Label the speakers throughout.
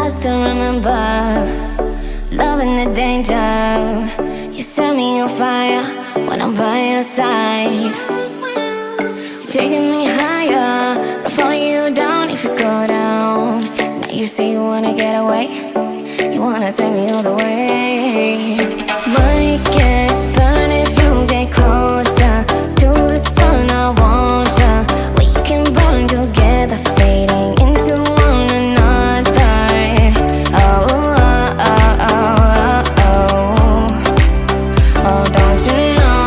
Speaker 1: I still remember loving the danger. You set me on fire when I'm by your side. Taking me higher, I'll follow you down if you go down. Now you say you wanna get away, you wanna take me all the way. Might get burned if you get closer to the sun. I want ya. We can burn together, fading into one another. Oh, oh, oh, oh, oh, oh, don't you know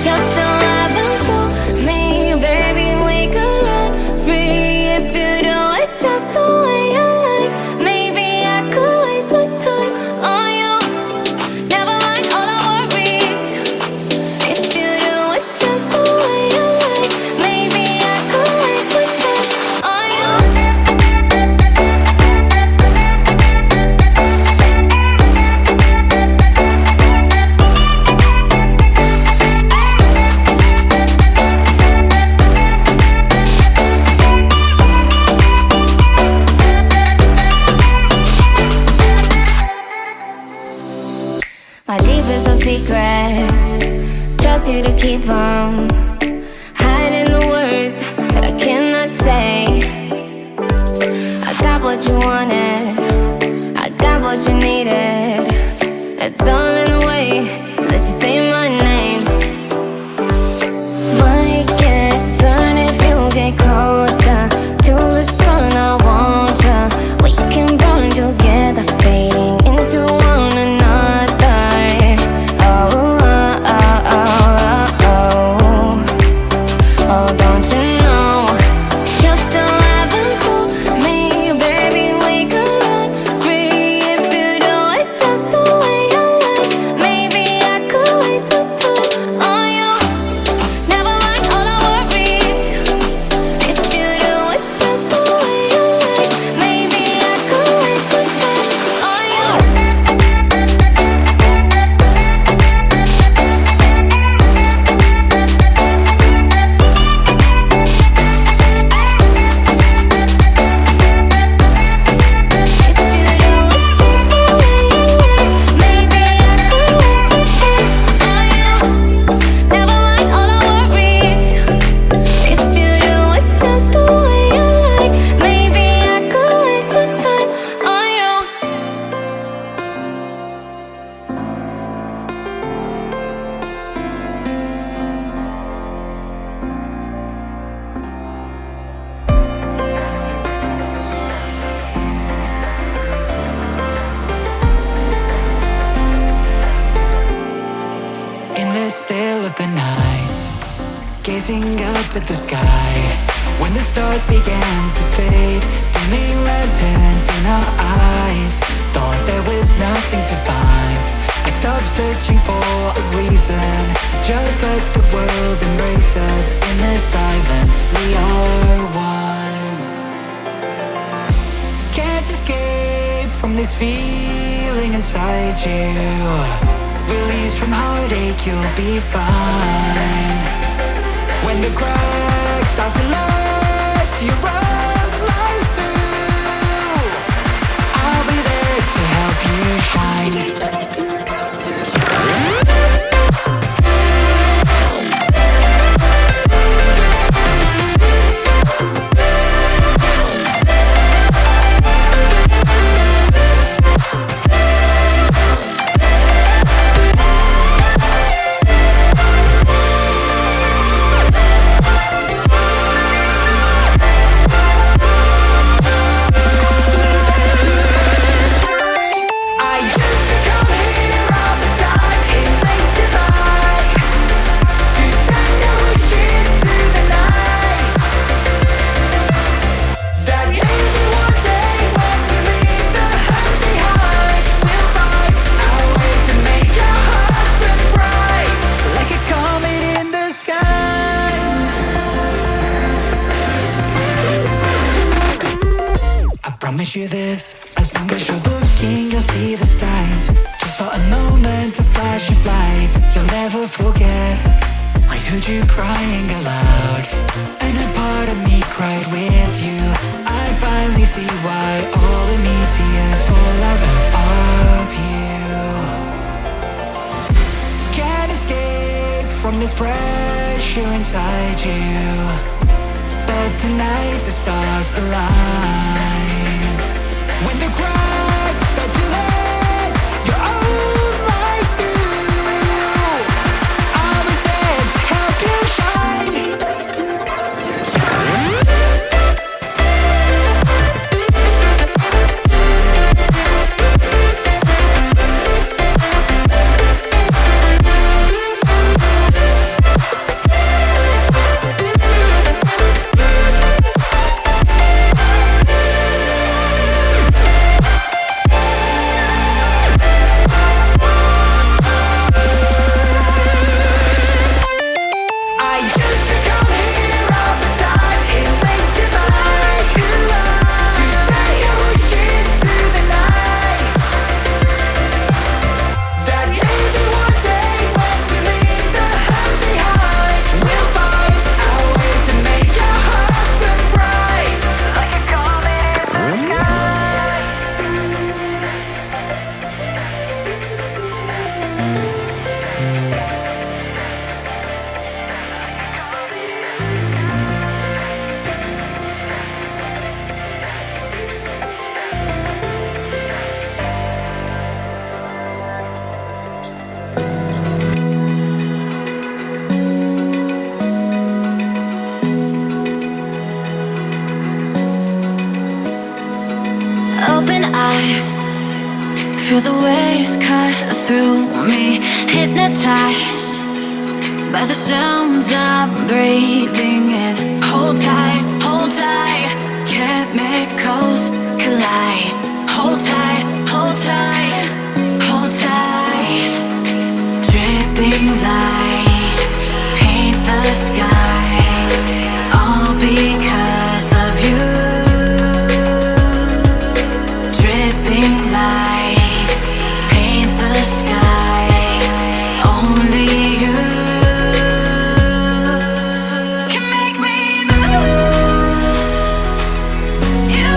Speaker 1: you're still living through me, baby? We could run free if you do it just the way you like. Maybe I could waste my time on you. Never mind all our worries. If you do it just the way you like, maybe I could waste my time on you. My deepest of secrets, trust you to keep them. Hiding the words that I cannot say. I got what you wanted, I got what you needed. It's all in the way that you say my name. Might get burned if you get closer to the sun. I want ya. We can burn together, fading into one another. Oh, oh, oh, oh, oh, oh, don't you know you're still living through me, baby? We could run free if you do it just the way you like. Maybe I could waste my time on you. Never mind all our worries. If you do it just the way you like, maybe I could waste my time on you.
Speaker 2: In the still of the night, gazing up at the sky, when the stars began to fade, dimming lanterns in our eyes, thought there was nothing to find. I stopped searching for a reason, just let the world embrace us. In the silence, we are one. Can't escape from this feeling inside you. Release from heartache, you'll be fine. When the cracks start to let you run right through, I'll be there to help you shine. Promise you this, as long as you're looking, you'll see the signs. Just for a moment, a flash of light, you'll never forget. I heard you crying aloud, and a part of me cried with you. I finally see why all of me tears fall out of you. Can't escape from this pressure inside you, but tonight the stars align. When the cracks start to let your own light through, I'll be there to help you shine.
Speaker 1: Open eye, feel the waves cut through me. Hypnotized by the sounds I'm breathing in. Hold tight, chemicals collide. Hold tight, hold tight, hold tight. Dripping lights paint the skies, all because of you. Dripping lights paint the skies, only you can make me move. You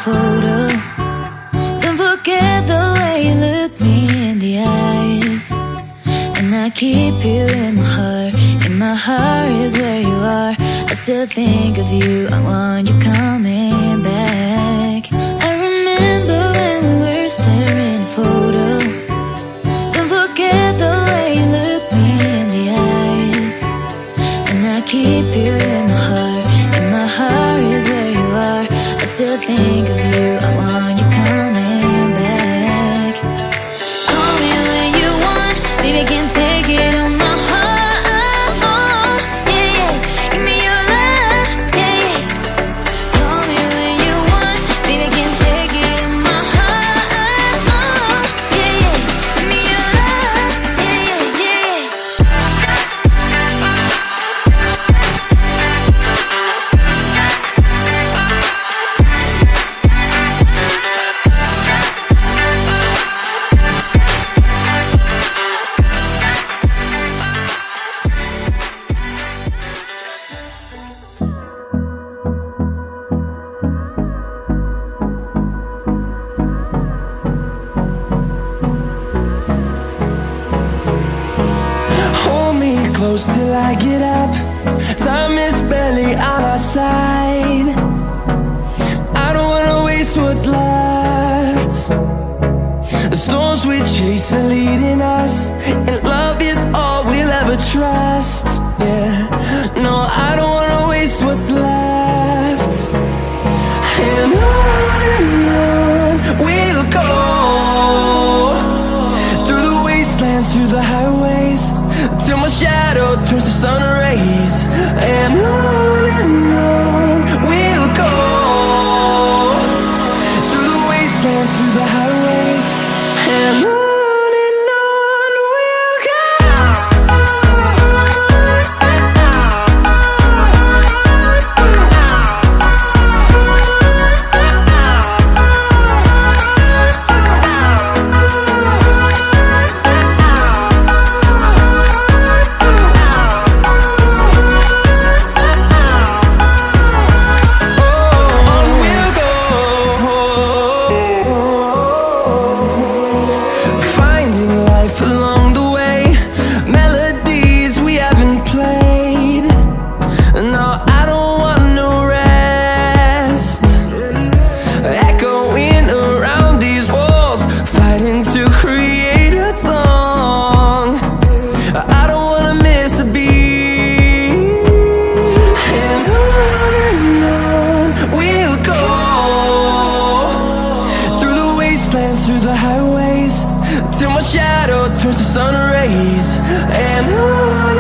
Speaker 3: photo. Don't forget the way you look me in the eyes. And I keep you in my heart. In my heart is where you are. I still think of you. I want you coming back. I remember when we were staring at a photo. Don't forget the way you look me in the eyes. And I keep you in my heart. In my heart is where you are. I still think of you. I want you coming back. Call me when you want. Baby, I can't take it on my heart. Yeah, yeah. Give me your love. Yeah, yeah. Call me when you want. Baby, I can't take it on my heart. Yeah, yeah. Give me your love. Yeah, yeah, yeah.
Speaker 4: Hold me close till I get up. Time is barely on our side. I don't wanna waste what's left. The storms we chase are leading us, and love is all we'll ever trust. Yeah, no, I don't wanna waste what's left. And on we'll go, through the wastelands, through the highways, till my shadow turns to sun rays. And on we'll go, through the wastelands, through the highways, and on we'll go. Through the highways, till my shadow turns to sun rays. And on